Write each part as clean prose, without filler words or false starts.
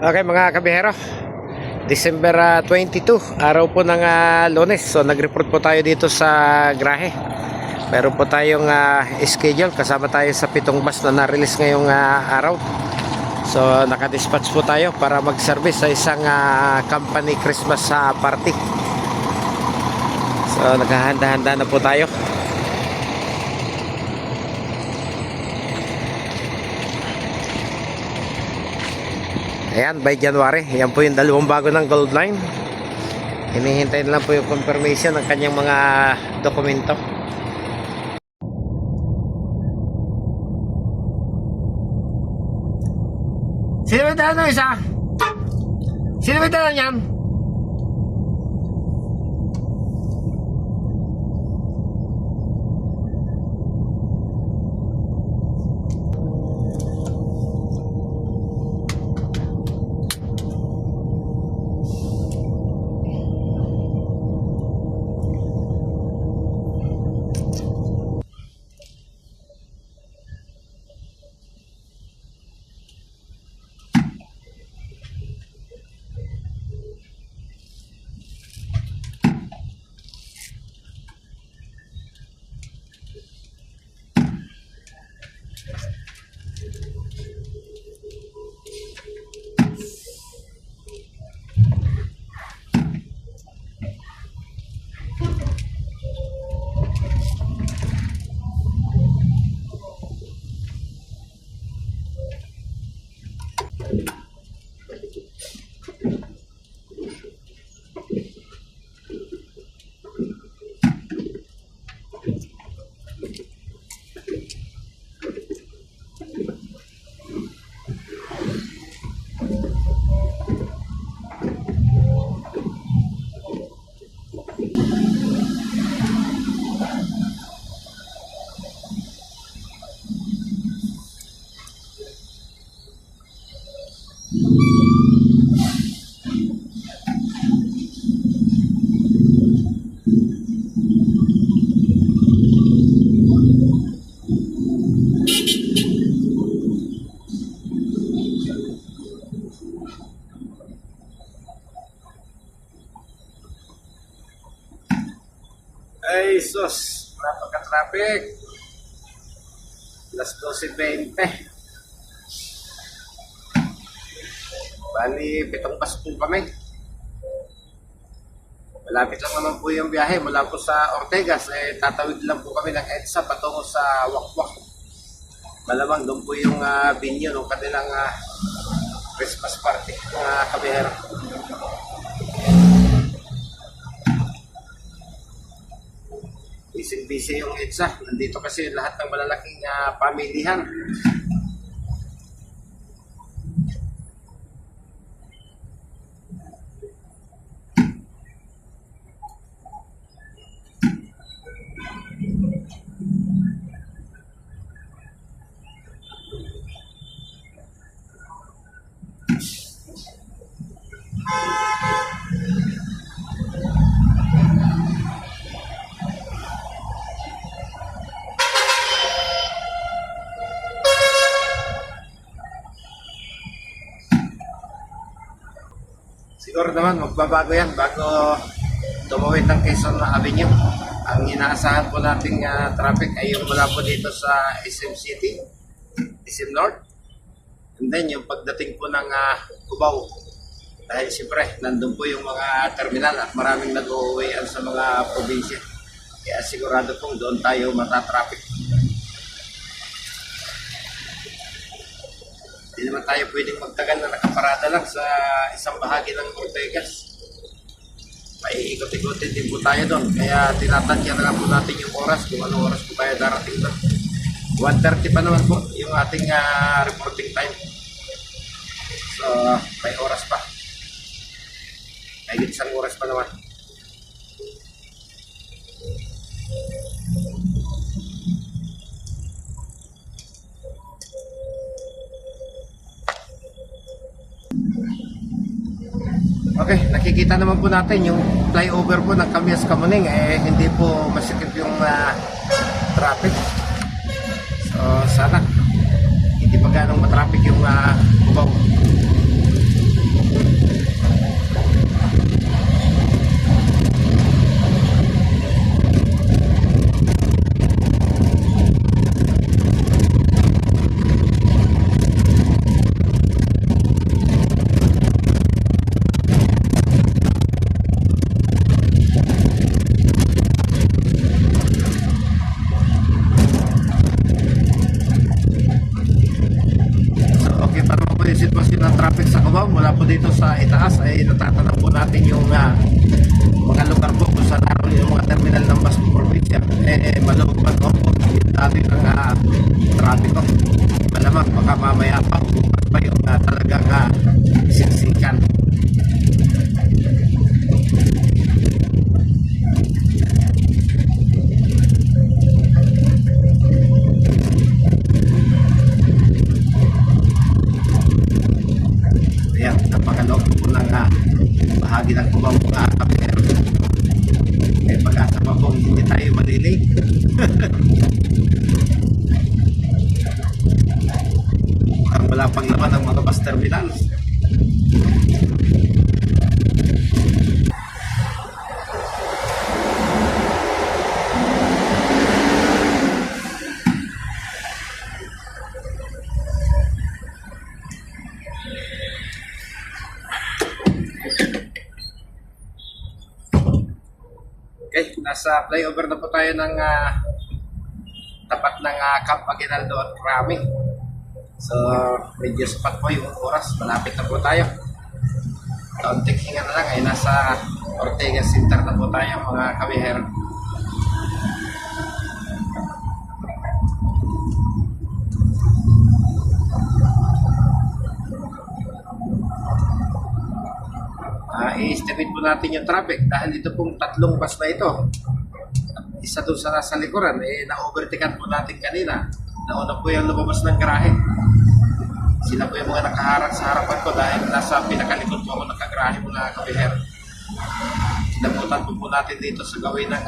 Okay mga kabihero, December 22, araw po ng Lunes. So nag-report po tayo dito sa Grahe. Meron po tayong schedule, kasama tayo sa 7 bus na na-release ngayong araw. So naka-dispatch po tayo para mag-service sa isang company Christmas party. So naghahanda-handa na po tayo. Ayan, by January. Yan po yung dalawang bago ng Gold Line. Hinihintay na lang po yung confirmation ng kanyang mga dokumento. Sino ba dala ng isa? Sino ba dala niyan? Ay sus, napaka-traffic. Alas 12:20. Bali, 7 bus po kami. Malapit lang naman po yung biyahe mula po sa Ortegas. Tatawid lang po kami ng EDSA patungo sa Wakwak. Malamang doon po yung venue ng kanilang Christmas party, mga kabihero. Busy yung EDSA. Nandito kasi lahat ng malalaking pamilihan. Siguro naman magbabago yan bago tumawid ng Quezon Avenue. Ang inaasahan po nating traffic ay yung mula po dito sa SM City, SM North, and then yung pagdating po ng Cubao. Dahil siyempre nandun po yung mga terminal at maraming nag-uwian sa mga probinsya. Kaya sigurado pong doon tayo matatraffic. Hindi naman tayo pwedeng magtagal na nakaparada lang sa isang bahagi ng Ortegas. Maiikot-ikotin din po tayo doon. Kaya tinatantya na lang po natin yung oras kung anong oras po tayo darating doon. 1:30 pa naman po yung ating reporting time. So may oras pa. May isang oras pa naman. Okay, nakikita naman po natin yung flyover po ng Camias Kamuning, hindi po masikip yung traffic. So sana hindi pa ganong matraffic yung Cubao. ng traffic sa Cubao mula po dito sa itaas ay natatanong po natin yung mga lugar po kung saan naroon yung mga terminal ng bus po probinsya. Malawag pa po yung dami ng traffic ko. Malamang baka mamaya pa upat pa yung talagang sinsikan. Ayan, napakaloob po ng bahagi ng Cubao mga kapitero. May pag-asa pa po hindi tayo malilig. Mukhang wala pang laman ang mga bus terminal. Okay, nasa flyover na po tayo ng tapat ng Camp Aguinaldo at Rami. So, medyo sapat po yung oras. Malapit na po tayo. Kaunting hinga na lang ay nasa Ortegas Center na po tayo mga kabihero. I-estimate po natin yung traffic dahil ito pong tatlong bus na ito. Isa doon sa nasa likuran, na-overtaken po natin kanina. Nauna po yung lumabas ng garahe. Sila po yung mga nakaharang sa harapan ko dahil nasa pinakalikod po ako nakagrahe mula kabihero. Nabutan po natin dito sa gawin ng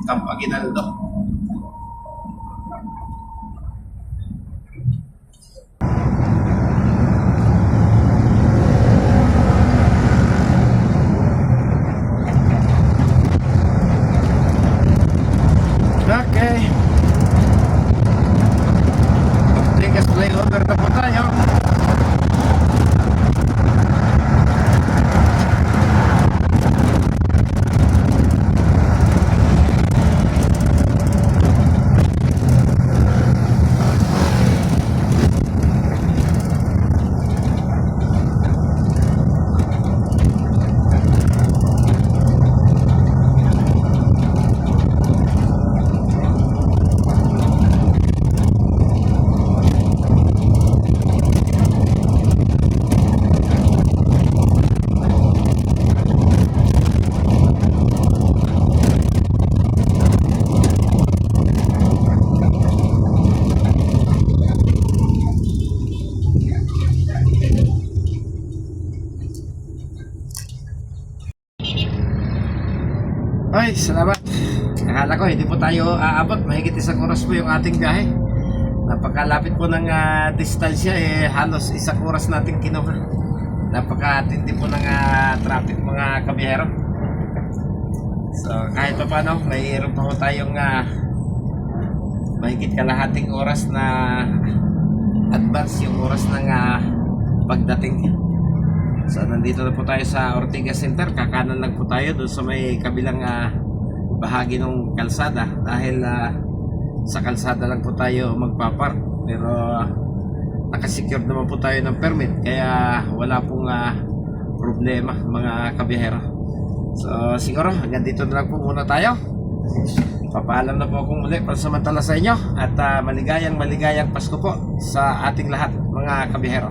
Camp Aguinaldo. Okay. Ortegas flyover na po tayo. Ay, salamat. Akala ko hindi po tayo aabot. Mahigit isang oras po yung ating biyahe. Napakalapit po ng distansya, halos isang oras natin kinuha. Napakatindi po ng traffic mga kabiyero. So kahit pa paano, mayroon pa po tayong mahigit kalahating oras na advance yung oras ng pagdating. So nandito na po tayo sa Ortegas Center. Kakanan lang po tayo doon sa may kabilang bahagi ng kalsada dahil sa kalsada lang po tayo magpapark. Pero nakasecure naman po tayo ng permit kaya wala pong problema mga kabihero. So siguro hanggang dito na lang po muna tayo. Papaalam na po akong muli pansamantala sa inyo at maligayang Pasko po sa ating lahat mga kabihero.